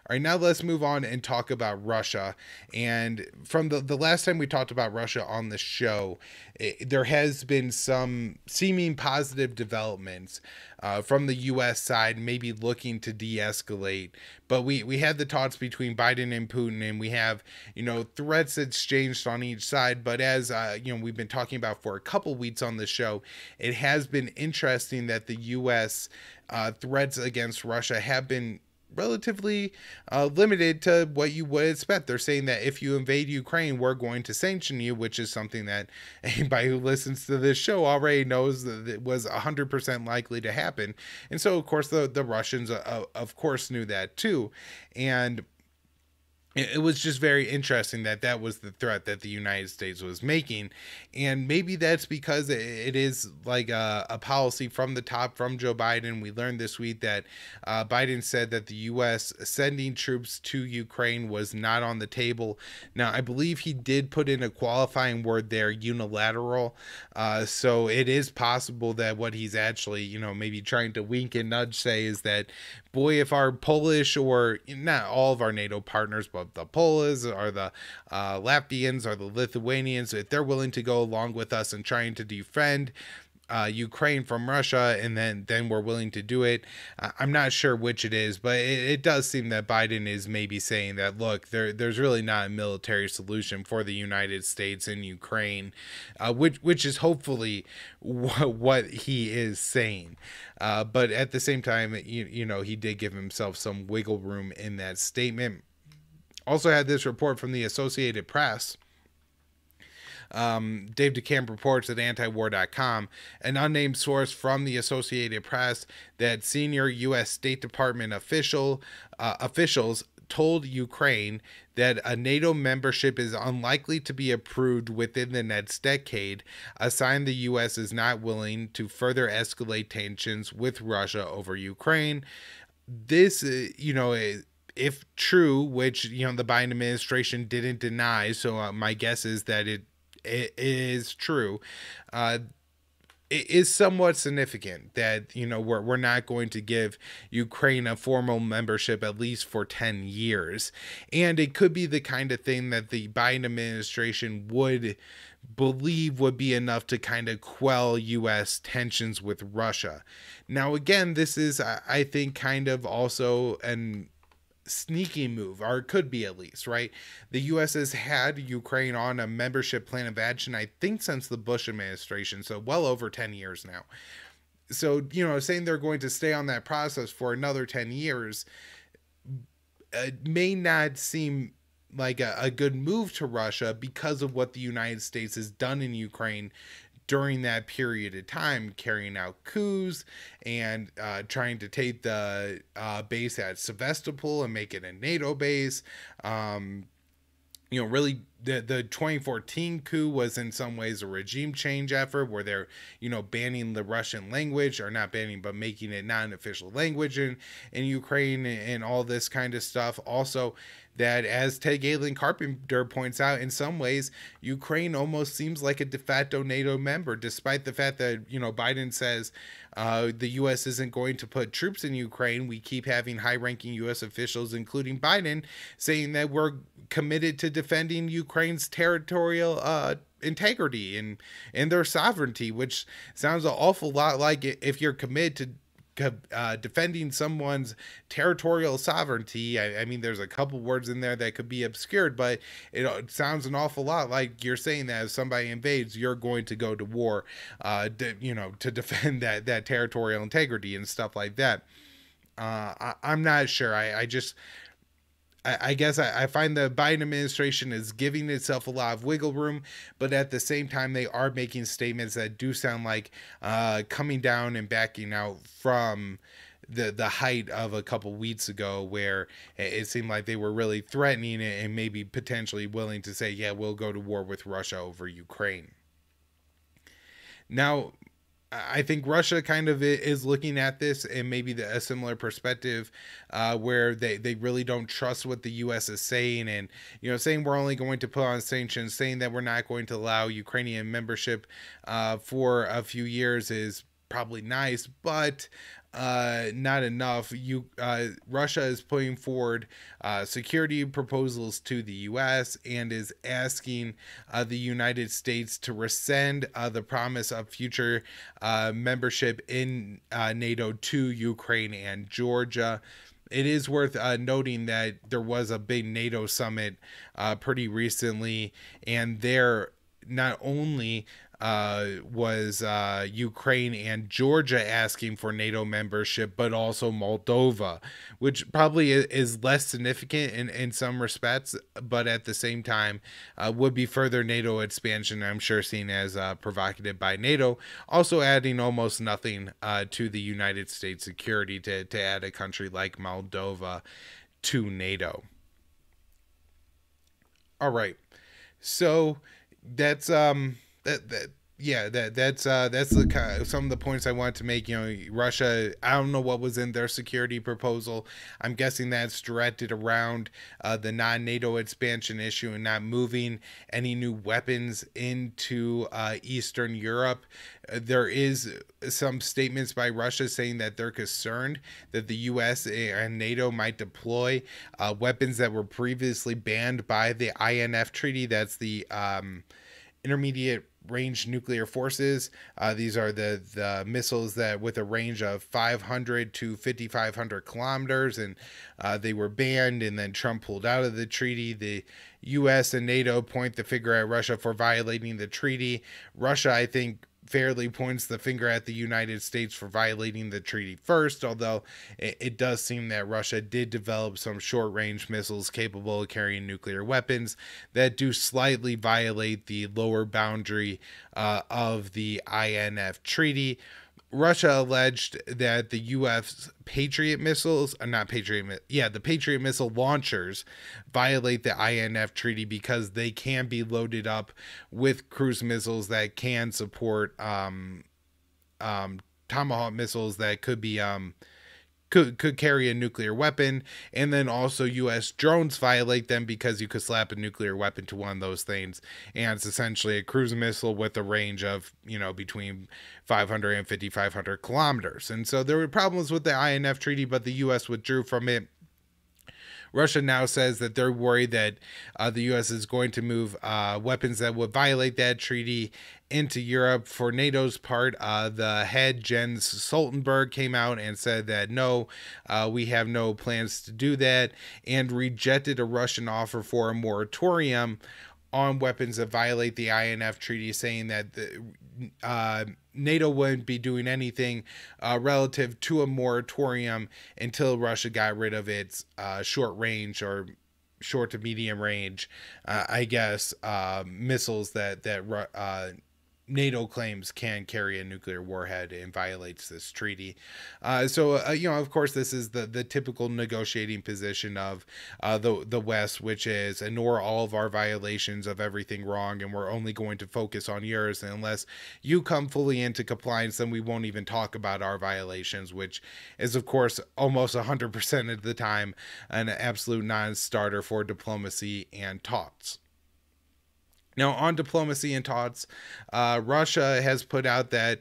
All right, now let's move on and talk about Russia. And from the last time we talked about Russia on the show, there has been some seeming positive developments from the U.S. side, maybe looking to de-escalate. But we had the talks between Biden and Putin, and we have, threats exchanged on each side. But as we've been talking about for a couple weeks on the show, it has been interesting that the U.S. Threats against Russia have been relatively limited to what you would expect. They're saying that if you invade Ukraine, we're going to sanction you, which is something that anybody who listens to this show already knows that it was 100% likely to happen. And so, of course, the Russians, of course, knew that too. And it was just very interesting that that was the threat that the United States was making. And maybe that's because it is like a policy from the top from Joe Biden. We learned this week that Biden said that the U.S. sending troops to Ukraine was not on the table. Now, I believe he did put in a qualifying word there, unilateral. So it is possible that what he's actually, maybe trying to wink and nudge say is that, boy, if our Polish, or not all of our NATO partners, but the Poles or the Latvians or the Lithuanians, if they're willing to go along with us in trying to defend Ukraine from Russia, and then we're willing to do it. I'm not sure which it is, but it does seem that Biden is maybe saying that, look, there's really not a military solution for the United States in Ukraine, which is hopefully what he is saying. But at the same time, he did give himself some wiggle room in that statement. Also had this report from the Associated Press. Dave DeCamp reports at antiwar.com, an unnamed source from the Associated Press, that senior U.S. State Department officials told Ukraine that a NATO membership is unlikely to be approved within the next decade, a sign the U.S. is not willing to further escalate tensions with Russia over Ukraine. This, if true, which, the Biden administration didn't deny, so my guess is that it is true, it is somewhat significant that, we're not going to give Ukraine a formal membership at least for 10 years. And it could be the kind of thing that the Biden administration would believe would be enough to kind of quell U.S. tensions with Russia. Now, again, this is, I think, kind of also an sneaky move, or it could be at least, right? The U.S. has had Ukraine on a membership plan of action, I think, since the Bush administration, so well over 10 years now. So, saying they're going to stay on that process for another 10 years may not seem like a good move to Russia because of what the United States has done in Ukraine during that period of time, carrying out coups and trying to take the base at Sevastopol and make it a NATO base. Really, the 2014 coup was in some ways a regime change effort where they're, banning the Russian language, or not banning, but making it not an official language in Ukraine, and all this kind of stuff. Also, that, as Ted Galen Carpenter points out, in some ways, Ukraine almost seems like a de facto NATO member, despite the fact that, Biden says the U.S. isn't going to put troops in Ukraine. We keep having high-ranking U.S. officials, including Biden, saying that we're committed to defending Ukraine's territorial integrity and their sovereignty, which sounds an awful lot like, if you're committed to defending someone's territorial sovereignty. I mean, there's a couple words in there that could be obscured, but it sounds an awful lot like you're saying that if somebody invades, you're going to go to war, to defend that territorial integrity and stuff like that. I'm not sure. I guess I find the Biden administration is giving itself a lot of wiggle room, but at the same time, they are making statements that do sound like coming down and backing out from the height of a couple weeks ago, where it seemed like they were really threatening it and maybe potentially willing to say, yeah, we'll go to war with Russia over Ukraine. Now, I think Russia kind of is looking at this and maybe a similar perspective, where they really don't trust what the U.S. is saying, and saying we're only going to put on sanctions, saying that we're not going to allow Ukrainian membership for a few years is probably nice, but not enough. Russia is putting forward security proposals to the U.S. and is asking the United States to rescind the promise of future membership in NATO to Ukraine and Georgia. It is worth noting that there was a big NATO summit pretty recently, and there not only was Ukraine and Georgia asking for NATO membership, but also Moldova, which probably is less significant in some respects, but at the same time would be further NATO expansion, I'm sure seen as provocative by NATO, also adding almost nothing to the United States security to add a country like Moldova to NATO. All right. So that's that's the some of the points I want to make. You know, Russia, I don't know what was in their security proposal. I'm guessing that's directed around the non-NATO expansion issue and not moving any new weapons into Eastern Europe. There is some statements by Russia saying that they're concerned that the U.S. and NATO might deploy weapons that were previously banned by the INF Treaty. That's the intermediate range nuclear forces. These are the missiles that with a range of 500 to 5,500 kilometers, and they were banned, and then Trump pulled out of the treaty. The U.S. and NATO point the finger at Russia for violating the treaty. Russia, I think, fairly points the finger at the United States for violating the treaty first, although it does seem that Russia did develop some short-range missiles capable of carrying nuclear weapons that do slightly violate the lower boundary of the INF Treaty. Russia alleged that the U.S. Patriot missiles, the Patriot missile launchers violate the INF Treaty because they can be loaded up with cruise missiles that can support Tomahawk missiles that could be could carry a nuclear weapon, and then also U.S. drones violate them because you could slap a nuclear weapon to one of those things, and it's essentially a cruise missile with a range of, you know, between 500 and 5,500 kilometers. And so there were problems with the INF Treaty, but the U.S. withdrew from it. Russia now says that they're worried that the U.S. is going to move weapons that would violate that treaty into Europe. For NATO's part, the head, Jens Stoltenberg, came out and said that no, we have no plans to do that, and rejected a Russian offer for a moratorium on weapons that violate the INF Treaty, saying that NATO wouldn't be doing anything relative to a moratorium until Russia got rid of its short range or short to medium range, missiles that NATO claims can carry a nuclear warhead and violates this treaty. Of course, this is the typical negotiating position of the West, which is ignore all of our violations of everything wrong, and we're only going to focus on yours. And unless you come fully into compliance, then we won't even talk about our violations, which is, of course, almost 100% of the time an absolute non-starter for diplomacy and talks. Now, on diplomacy and talks, Russia has put out that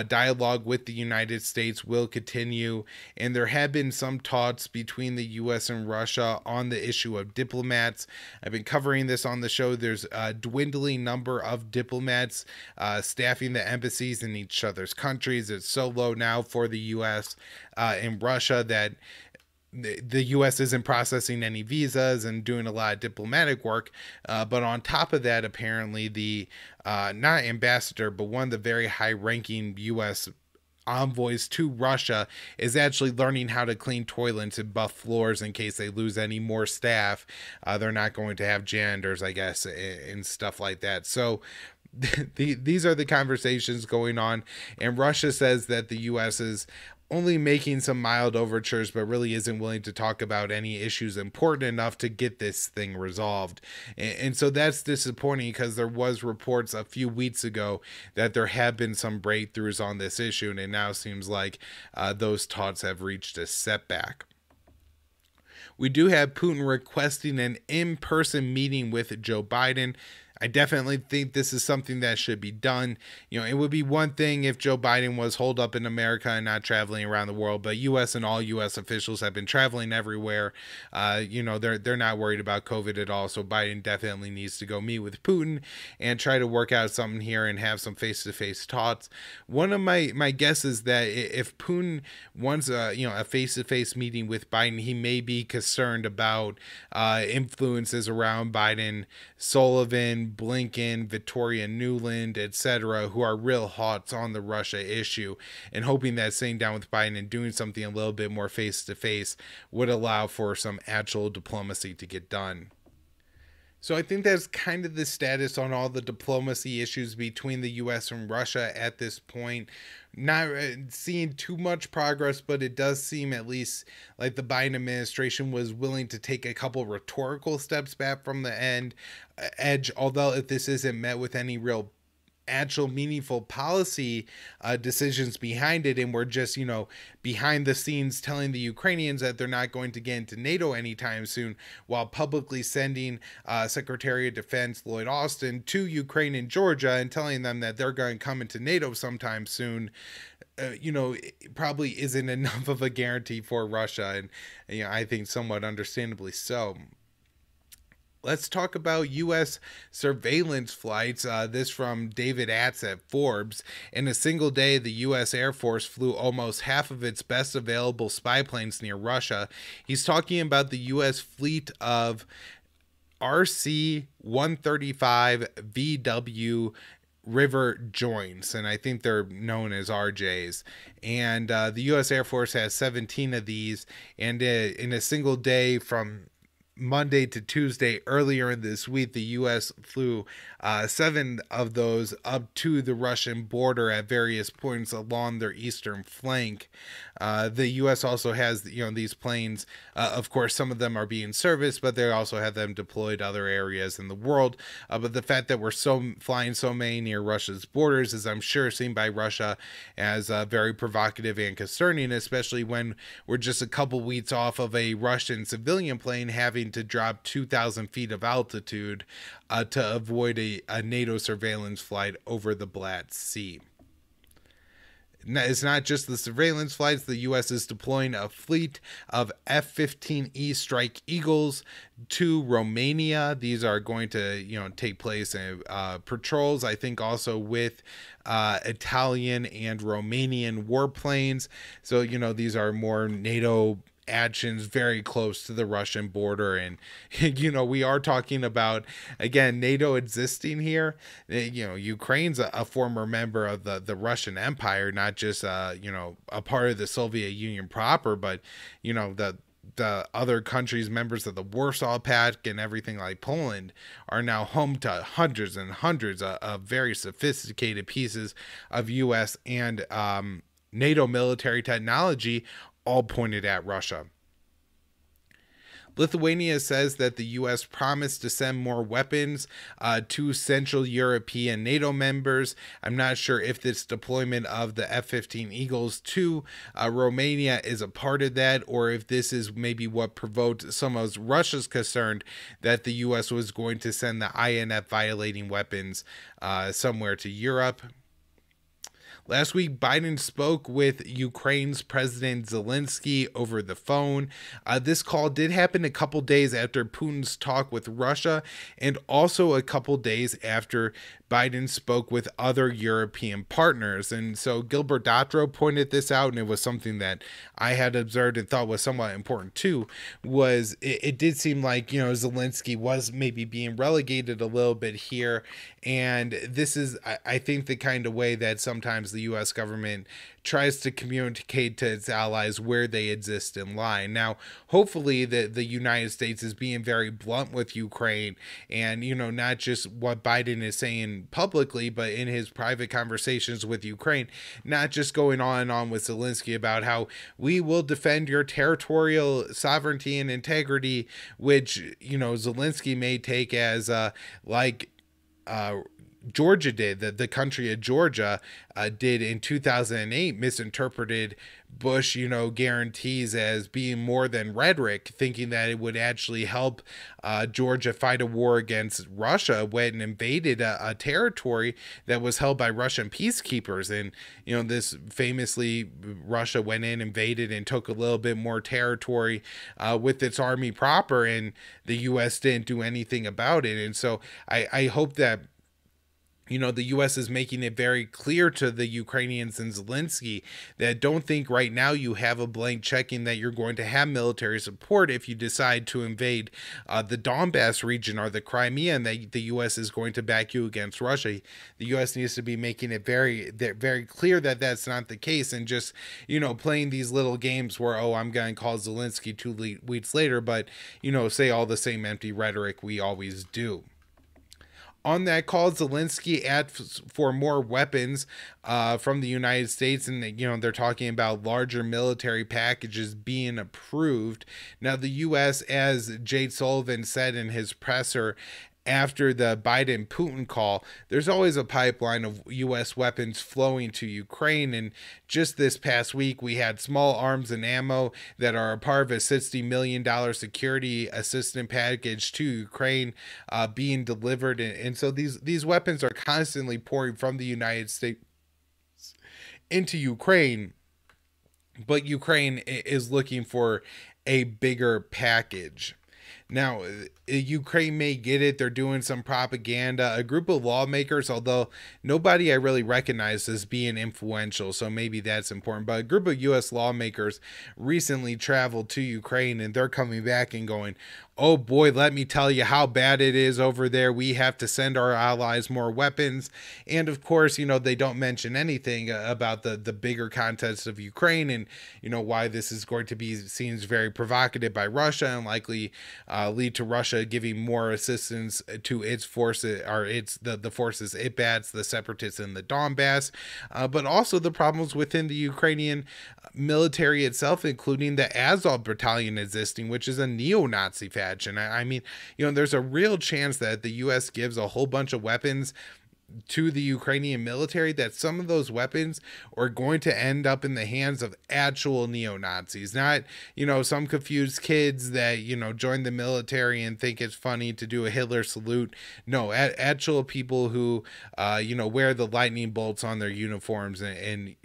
dialogue with the United States will continue, and there have been some talks between the U.S. and Russia on the issue of diplomats. I've been covering this on the show. There's a dwindling number of diplomats staffing the embassies in each other's countries. It's so low now for the U.S. And Russia that the U.S. isn't processing any visas and doing a lot of diplomatic work. But on top of that, apparently the not ambassador, but one of the very high-ranking U.S. envoys to Russia is actually learning how to clean toilets and buff floors in case they lose any more staff. They're not going to have janitors, I guess, and stuff like that. So these are the conversations going on, and Russia says that the U.S. is only making some mild overtures, but really isn't willing to talk about any issues important enough to get this thing resolved. And so that's disappointing, because there was reports a few weeks ago that there have been some breakthroughs on this issue, and it now seems like those talks have reached a setback. We do have Putin requesting an in-person meeting with Joe Biden. I definitely think this is something that should be done. It would be one thing if Joe Biden was holed up in America and not traveling around the world, but U.S. and all U.S. officials have been traveling everywhere. They're not worried about COVID at all. So Biden definitely needs to go meet with Putin and try to work out something here and have some face-to-face talks. One of my guesses that if Putin wants a face-to-face meeting with Biden, he may be concerned about influences around Biden, Sullivan, Blinken, Victoria Nuland, etc., who are real hots on the Russia issue, and hoping that sitting down with Biden and doing something a little bit more face-to-face would allow for some actual diplomacy to get done. So I think that's kind of the status on all the diplomacy issues between the U.S. and Russia at this point. Not seeing too much progress, but it does seem at least like the Biden administration was willing to take a couple rhetorical steps back from the edge, although if this isn't met with any real actual meaningful policy decisions behind it, and we're just behind the scenes telling the Ukrainians that they're not going to get into NATO anytime soon, while publicly sending Secretary of Defense Lloyd Austin to Ukraine and Georgia and telling them that they're going to come into NATO sometime soon. It probably isn't enough of a guarantee for Russia, and I think somewhat understandably so. Let's talk about U.S. surveillance flights. This from David Atz at Forbes. In a single day, the U.S. Air Force flew almost half of its best available spy planes near Russia. He's talking about the U.S. fleet of RC-135 VW River Joints, and I think they're known as RJs. And the U.S. Air Force has 17 of these, and in a single day from Monday to Tuesday earlier in this week, the U.S. flew 7 of those up to the Russian border at various points along their eastern flank. The U.S. also has these planes. Of course, some of them are being serviced, but they also have them deployed other areas in the world. But the fact that we're flying so many near Russia's borders is, I'm sure, seen by Russia as very provocative and concerning, especially when we're just a couple weeks off of a Russian civilian plane having to drop 2,000 feet of altitude to avoid a NATO surveillance flight over the Black Sea. It's not just the surveillance flights. The U.S. is deploying a fleet of F-15E Strike Eagles to Romania. These are going to, take place in patrols, I think, also with Italian and Romanian warplanes. So, these are more NATO actions very close to the Russian border. And we are talking about, again, NATO existing here. Ukraine's a former member of the Russian Empire, not just a part of the Soviet Union proper, but the other countries, members of the Warsaw Pact and everything like Poland, are now home to hundreds and hundreds of very sophisticated pieces of US and NATO military technology, all pointed at Russia. Lithuania says that the U.S. promised to send more weapons to Central European NATO members. I'm not sure if this deployment of the F-15 Eagles to Romania is a part of that, or if this is maybe what provoked some of Russia's concern that the U.S. was going to send the INF violating weapons somewhere to Europe. Last week, Biden spoke with Ukraine's President Zelensky over the phone. This call did happen a couple days after Putin's talk with Russia, and also a couple days after Biden spoke with other European partners. And so Gilbert Dotro pointed this out, and it was something that I had observed and thought was somewhat important too, was it did seem like, Zelensky was maybe being relegated a little bit here. And this is, I think, the kind of way that sometimes the U.S. government tries to communicate to its allies where they exist in line. Now, hopefully the United States is being very blunt with Ukraine, and, not just what Biden is saying publicly, but in his private conversations with Ukraine, not just going on and on with Zelensky about how we will defend your territorial sovereignty and integrity, which, Zelensky may take as Georgia did, that the country of Georgia did in 2008, misinterpreted Bush, guarantees as being more than rhetoric, thinking that it would actually help Georgia fight a war against Russia, went and invaded a territory that was held by Russian peacekeepers. And, this famously, Russia went in, invaded, and took a little bit more territory with its army proper, and the U.S. didn't do anything about it. And so I hope that the U.S. is making it very clear to the Ukrainians and Zelensky that don't think right now you have a blank checking that you're going to have military support if you decide to invade the Donbass region or the Crimea, and that the U.S. is going to back you against Russia. The U.S. needs to be making it very, very clear that that's not the case, and just, playing these little games where, oh, I'm going to call Zelensky 2 weeks later, but, say all the same empty rhetoric we always do. On that call, Zelensky asked for more weapons from the United States, and they're talking about larger military packages being approved. Now, the U.S., as Jake Sullivan said in his presser after the Biden-Putin call, there's always a pipeline of U.S. weapons flowing to Ukraine. And just this past week, we had small arms and ammo that are a part of a $60 million security assistance package to Ukraine being delivered. And so these weapons are constantly pouring from the United States into Ukraine. But Ukraine is looking for a bigger package. Now, Ukraine may get it. They're doing some propaganda. A group of lawmakers, although nobody I really recognize as being influential, so maybe that's important, but a group of U.S. lawmakers recently traveled to Ukraine, and they're coming back and going, oh boy, let me tell you how bad it is over there. We have to send our allies more weapons. And of course, they don't mention anything about the bigger context of Ukraine, and, why this is going to be seen as very provocative by Russia and likely lead to Russia giving more assistance to its forces, or the forces it bats, the separatists in the Donbass, but also the problems within the Ukrainian military itself, including the Azov battalion existing, which is a neo-Nazi faction. I mean, there's a real chance that the U.S. gives a whole bunch of weapons to the Ukrainian military, that some of those weapons are going to end up in the hands of actual neo-Nazis, not, some confused kids that, join the military and think it's funny to do a Hitler salute. No, actual people who, wear the lightning bolts on their uniforms and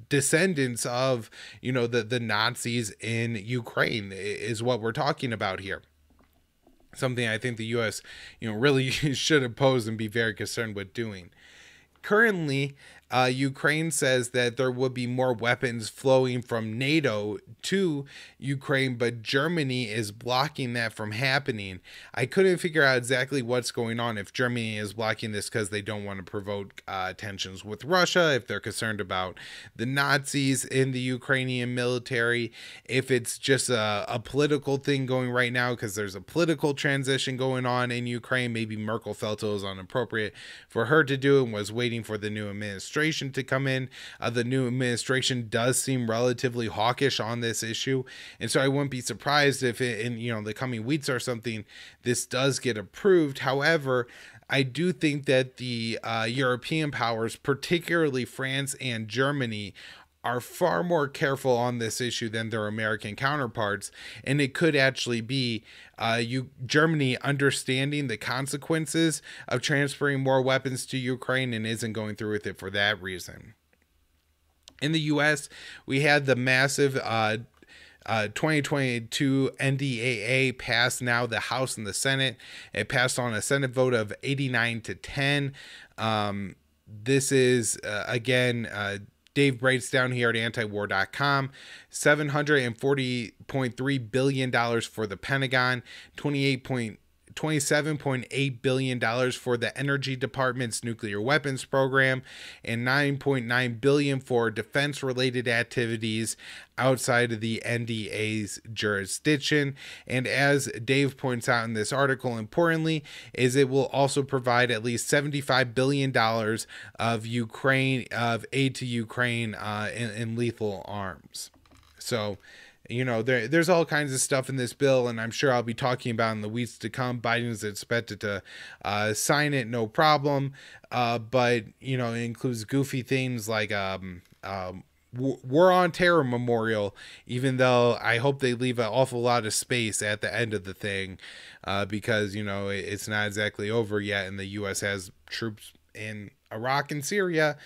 descendants of, the Nazis in Ukraine is what we're talking about here. Something I think the U.S., really should oppose and be very concerned with doing. Currently, Ukraine says that there would be more weapons flowing from NATO to Ukraine, but Germany is blocking that from happening. I couldn't figure out exactly what's going on, if Germany is blocking this because they don't want to provoke tensions with Russia, if they're concerned about the Nazis in the Ukrainian military, if it's just a political thing going right now because there's a political transition going on in Ukraine. Maybe Merkel felt it was inappropriate for her to do and was waiting for the new administration to come in. The new administration does seem relatively hawkish on this issue, and so I wouldn't be surprised if in the coming weeks or something this does get approved. However, I do think that the European powers, particularly France and Germany, are far more careful on this issue than their American counterparts, and it could actually be Germany understanding the consequences of transferring more weapons to Ukraine and isn't going through with it for that reason. In the U.S., we had the massive 2022 NDAA passed, now the House and the Senate. It passed on a Senate vote of 89-10. This is, again, Dave breaks down here at antiwar.com. $740.3 billion for the Pentagon, $27.8 billion for the Energy Department's nuclear weapons program, and $9.9 billion for defense-related activities outside of the NDA's jurisdiction. And as Dave points out in this article, importantly, is it will also provide at least $75 billion of aid to Ukraine in lethal arms. So You know, there's all kinds of stuff in this bill, and I'm sure I'll be talking about in the weeks to come. Biden is expected to sign it, no problem. But, you know, it includes goofy things like War on Terror Memorial, even though I hope they leave an awful lot of space at the end of the thing, because, you know, it's not exactly over yet, and the U.S. has troops in Iraq and Syria.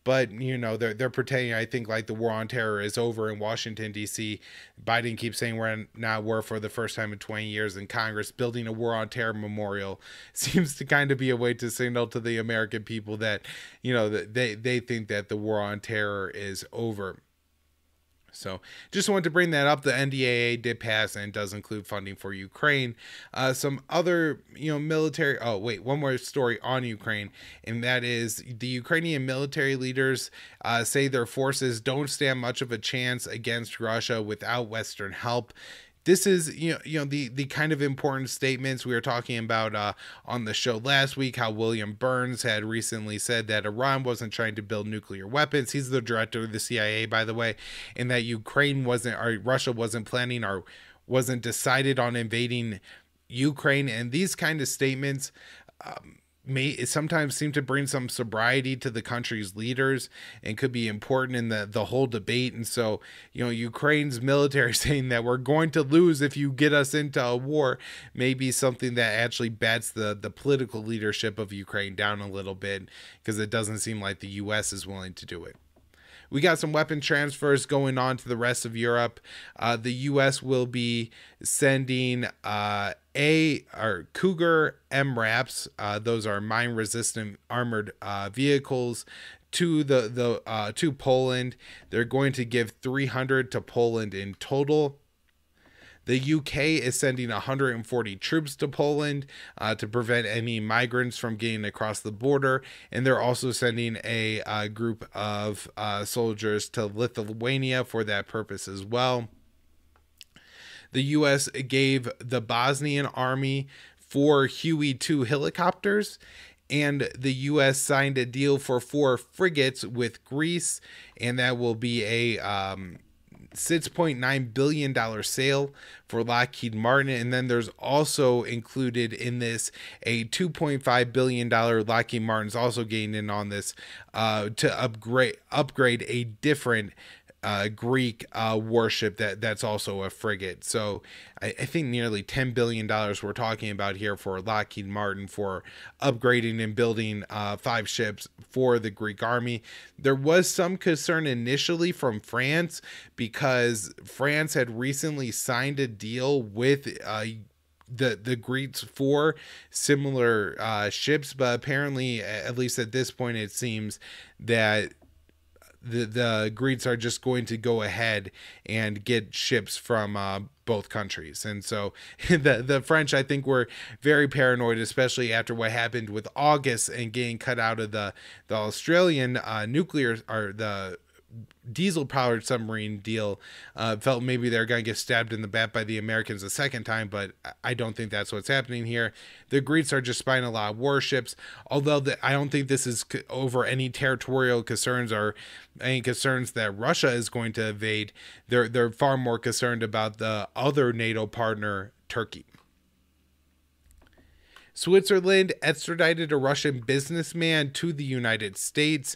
But, you know, they're pretending, I think, like the war on terror is over in Washington, D.C. Biden keeps saying we're not war for the first time in 20 years in Congress. Building a war on terror memorial seems to kind of be a way to signal to the American people that, you know, that they think that the war on terror is over. So just wanted to bring that up. The NDAA did pass and does include funding for Ukraine. Some other, you know, military. Oh, wait, one more story on Ukraine. And that is the Ukrainian military leaders say their forces don't stand much of a chance against Russia without Western help. This is, you know, the kind of important statements we were talking about on the show last week, how William Burns had recently said that Iran wasn't trying to build nuclear weapons. He's the director of the CIA, by the way, and that Ukraine wasn't, or Russia wasn't planning or wasn't decided on invading Ukraine. And these kind of statements may sometimes seem to bring some sobriety to the country's leaders and could be important in the whole debate. And so, you know, Ukraine's military saying that we're going to lose if you get us into a war may be something that actually bats the political leadership of Ukraine down a little bit, because it doesn't seem like the U.S. is willing to do it. We got some weapon transfers going on to the rest of Europe. The U.S. will be sending Cougar MRAPs. Those are mine-resistant armored vehicles to to Poland. They're going to give 300 to Poland in total. The UK is sending 140 troops to Poland to prevent any migrants from getting across the border. And they're also sending a group of soldiers to Lithuania for that purpose as well. The US gave the Bosnian army 4 Huey-2 helicopters. And the U.S. signed a deal for 4 frigates with Greece. And that will be a $6.9 billion sale for Lockheed Martin. And then there's also included in this a $2.5 billion Lockheed Martin's also getting in on this to upgrade a different Greek warship that's also a frigate. So I think nearly $10 billion we're talking about here for Lockheed Martin for upgrading and building 5 ships for the Greek army. There was some concern initially from France because France had recently signed a deal with the Greeks for similar ships, but apparently, at least at this point, it seems that the Greeks are just going to go ahead and get ships from both countries. And so the French, I think, were very paranoid, especially after what happened with August and getting cut out of the Australian nuclear, or the diesel-powered submarine deal. Felt maybe they're going to get stabbed in the back by the Americans a second time, but I don't think that's what's happening here. The Greeks are just buying a lot of warships, although I don't think this is over any territorial concerns or any concerns that Russia is going to invade. They're far more concerned about the other NATO partner, Turkey. Switzerland extradited a Russian businessman to the United States.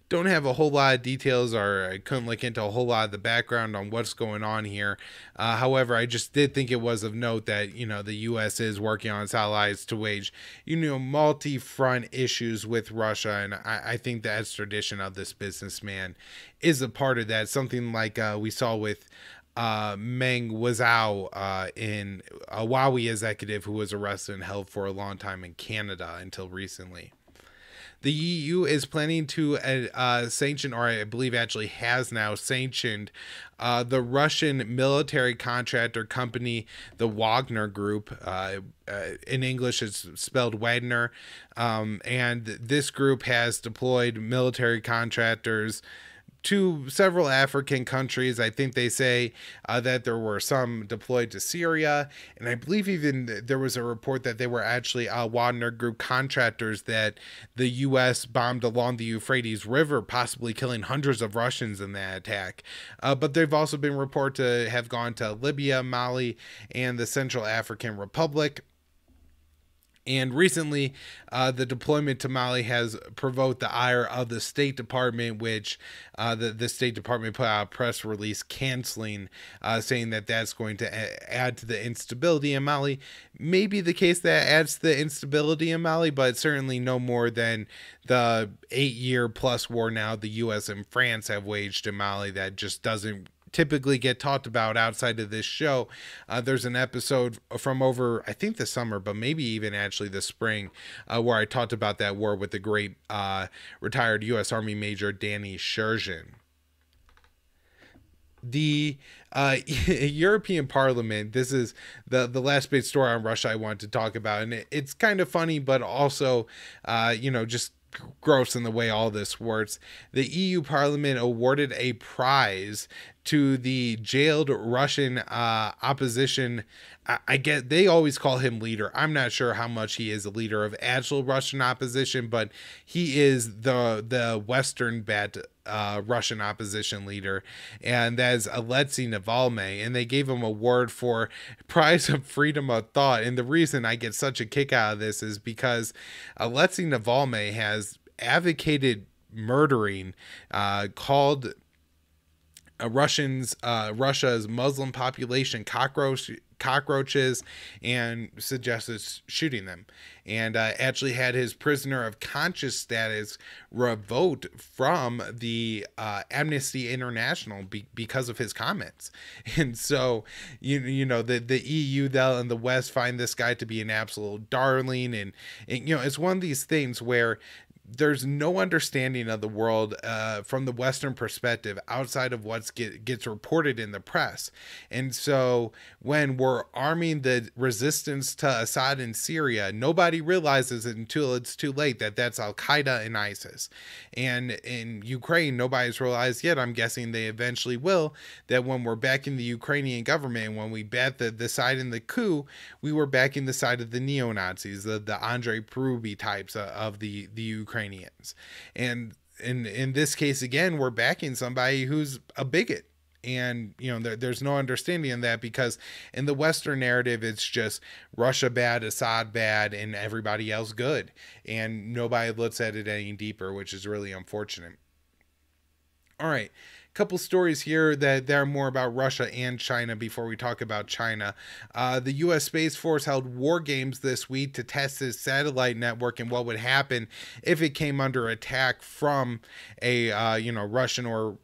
Don't have a whole lot of details, or I couldn't look into a whole lot of the background on what's going on here. However, I just did think it was of note that, you know, the U.S. is working on its allies to wage, you know, multi-front issues with Russia. And I think the extradition of this businessman is a part of that. Something like we saw with Meng Wanzhou, in a Huawei executive who was arrested and held for a long time in Canada until recently. The EU is planning to sanction, or I believe actually has now sanctioned, the Russian military contractor company, the Wagner Group. In English, it's spelled Wagner. And this group has deployed military contractors to several African countries. I think they say that there were some deployed to Syria, and I believe even there was a report that they were actually Wagner Group contractors that the U.S. bombed along the Euphrates River, possibly killing hundreds of Russians in that attack. But they've also been reported to have gone to Libya, Mali, and the Central African Republic. And recently, the deployment to Mali has provoked the ire of the State Department, which the State Department put out a press release canceling, saying that that's going to add to the instability in Mali. Maybe the case that adds to the instability in Mali, but certainly no more than the 8-year plus war now the U.S. and France have waged in Mali that just doesn't typically get talked about outside of this show. There's an episode from over, I think the summer, but maybe even actually the spring, where I talked about that war with the great retired U.S. Army Major Danny Sherjan. The European Parliament, this is the last big story on Russia I want to talk about, and it's kind of funny, but also, just gross in the way all this works. The EU Parliament awarded a prize to the jailed Russian opposition. I get they always call him leader. I'm not sure how much he is a leader of actual Russian opposition, but he is the Western bat Russian opposition leader, and that's Alexei Navalny, and they gave him a award for Prize of Freedom of Thought. And the reason I get such a kick out of this is because Alexei Navalny has advocated murdering, called Russia's Muslim population cockroaches, and suggested shooting them, and actually had his prisoner of conscience status revoked from the Amnesty International because of his comments. And so the EU and the West find this guy to be an absolute darling, and it's one of these things where there's no understanding of the world from the Western perspective outside of what gets reported in the press. And so when we're arming the resistance to Assad in Syria, nobody realizes it until it's too late that that's Al-Qaeda and ISIS. And in Ukraine, nobody's realized yet, I'm guessing they eventually will, that when we're backing the Ukrainian government, and when we bet the side in the coup, we were backing the side of the neo-Nazis, the Andrei Perubi types of the Ukrainians. And in this case, again, we're backing somebody who's a bigot. And, there's no understanding in that, because in the Western narrative, it's just Russia bad, Assad bad, and everybody else good. And nobody looks at it any deeper, which is really unfortunate. All right. Couple stories here that are more about Russia and China before we talk about China. The U.S. Space Force held war games this week to test its satellite network and what would happen if it came under attack from a Russian or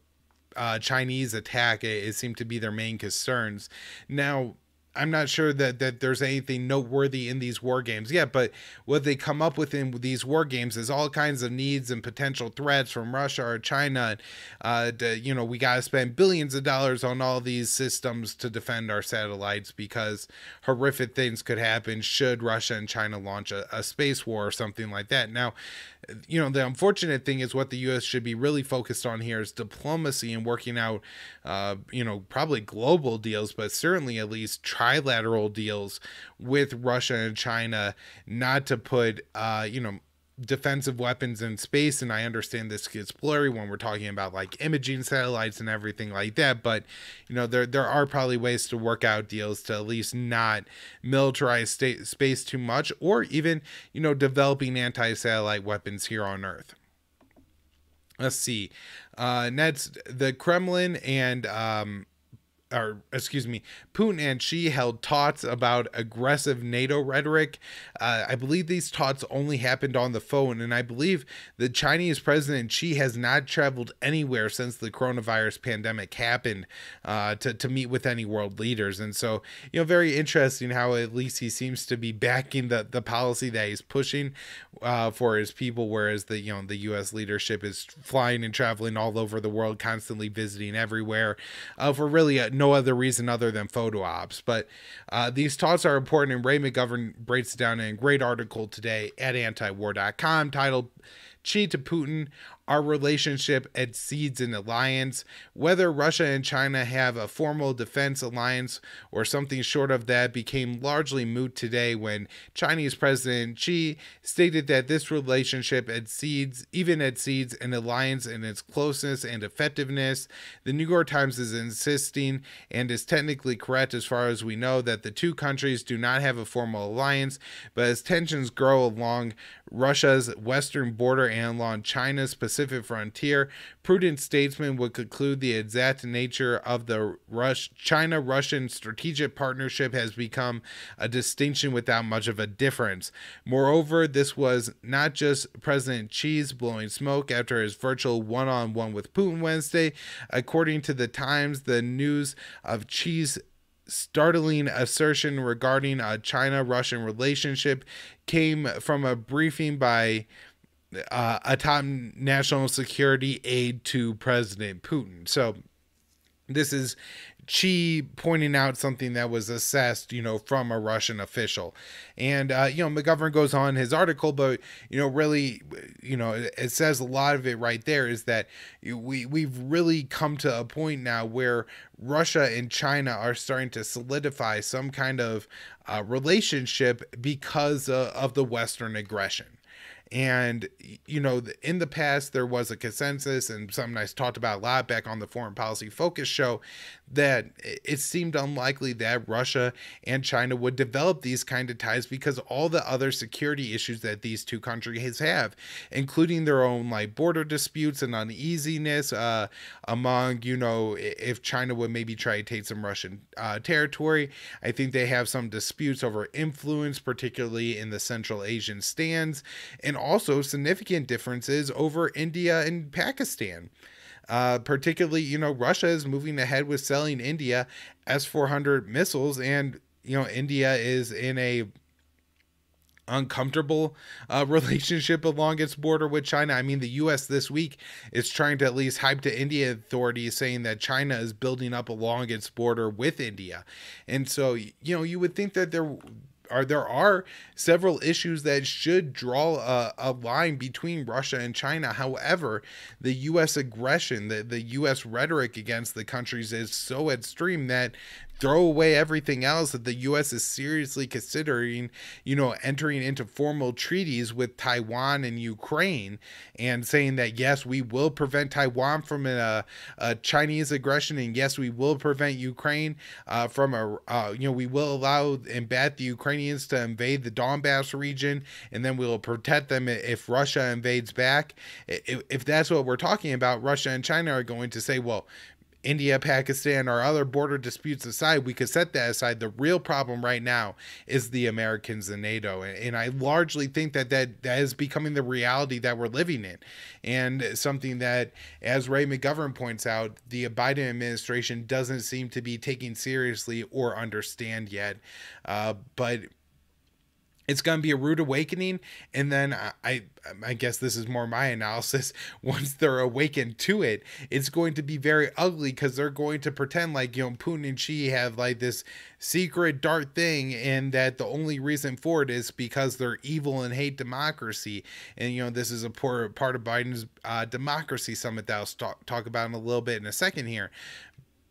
Chinese attack. It seemed to be their main concerns. Now, I'm not sure that there's anything noteworthy in these war games yet, but what they come up with in these war games is all kinds of needs and potential threats from Russia or China. We got to spend billions of dollars on all these systems to defend our satellites, because horrific things could happen should Russia and China launch a space war or something like that. Now, the unfortunate thing is what the U.S. should be really focused on here is diplomacy and working out, probably global deals, but certainly at least trilateral deals with Russia and China, not to put, defensive weapons in space. And I understand this gets blurry when we're talking about like imaging satellites and everything like that, but there are probably ways to work out deals to at least not militarize space too much, or even developing anti-satellite weapons here on Earth. Let's see. Next, the Kremlin and Putin and Xi held talks about aggressive NATO rhetoric. I believe these talks only happened on the phone, and I believe the Chinese president Xi has not traveled anywhere since the coronavirus pandemic happened to meet with any world leaders. And so, very interesting how at least he seems to be backing the policy that he's pushing for his people, whereas the U.S. leadership is flying and traveling all over the world, constantly visiting everywhere for really no other reason other than photo ops. But these talks are important, and Ray McGovern breaks it down in a great article today at antiwar.com titled "Xi to Putin, our relationship exceeds an alliance. Whether Russia and China have a formal defense alliance or something short of that became largely moot today when Chinese President Xi stated that this relationship exceeds an alliance in its closeness and effectiveness. The New York Times is insisting, and is technically correct as far as we know, that the two countries do not have a formal alliance, but as tensions grow along Russia's western border and along China's Pacific frontier, prudent statesmen would conclude the exact nature of the China-Russian strategic partnership has become a distinction without much of a difference. Moreover, this was not just President Xi's blowing smoke after his virtual one-on-one with Putin Wednesday. According to the Times, the news of Xi's startling assertion regarding a China-Russian relationship came from a briefing by a top national security aide to President Putin. So this is Xi pointing out something that was assessed, from a Russian official. And, McGovern goes on his article, but, really, it says a lot of it right there is that we've really come to a point now where Russia and China are starting to solidify some kind of relationship because of the Western aggression. And, in the past, there was a consensus, and something I talked about a lot back on the Foreign Policy Focus show, that it seemed unlikely that Russia and China would develop these kind of ties because all the other security issues that these two countries have, including their own border disputes and uneasiness among, if China would maybe try to take some Russian territory. I think they have some disputes over influence, particularly in the Central Asian stands, and also significant differences over India and Pakistan. Particularly, Russia is moving ahead with selling India S-400 missiles, and, India is in a uncomfortable relationship along its border with China. I mean, the U.S. this week is trying to at least hype to India authorities, saying that China is building up along its border with India. And so, you would think that there are several issues that should draw a line between Russia and China. However, the U.S. aggression, the U.S. rhetoric against the countries is so extreme that throw away everything else, that the U.S. is seriously considering, entering into formal treaties with Taiwan and Ukraine, and saying that, yes, we will prevent Taiwan from a Chinese aggression, and yes, we will prevent Ukraine from we will allow and bat the Ukrainians to invade the Donbass region, and then we will protect them if Russia invades back. If that's what we're talking about, Russia and China are going to say, well, India, Pakistan, or other border disputes aside, we could set that aside. The real problem right now is the Americans and NATO. And I largely think that is becoming the reality that we're living in. And something that, as Ray McGovern points out, the Biden administration doesn't seem to be taking seriously or understand yet. But it's going to be a rude awakening, and then I guess this is more my analysis. Once they're awakened to it, it's going to be very ugly, because they're going to pretend like, Putin and Xi have this secret dark thing, and that the only reason for it is because they're evil and hate democracy. And, this is a part of Biden's democracy summit that I'll talk about in a little bit in a second here.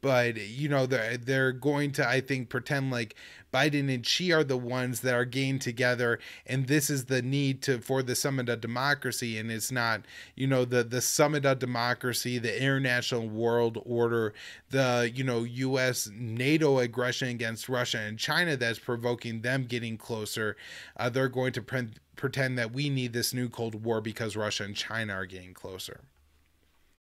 But, they're going to, I think, pretend like Biden and Xi are the ones that are getting together, and this is the need for the summit of democracy. And it's not, the summit of democracy, the international world order, the, U.S. NATO aggression against Russia and China that's provoking them getting closer. They're going to pretend that we need this new Cold War because Russia and China are getting closer.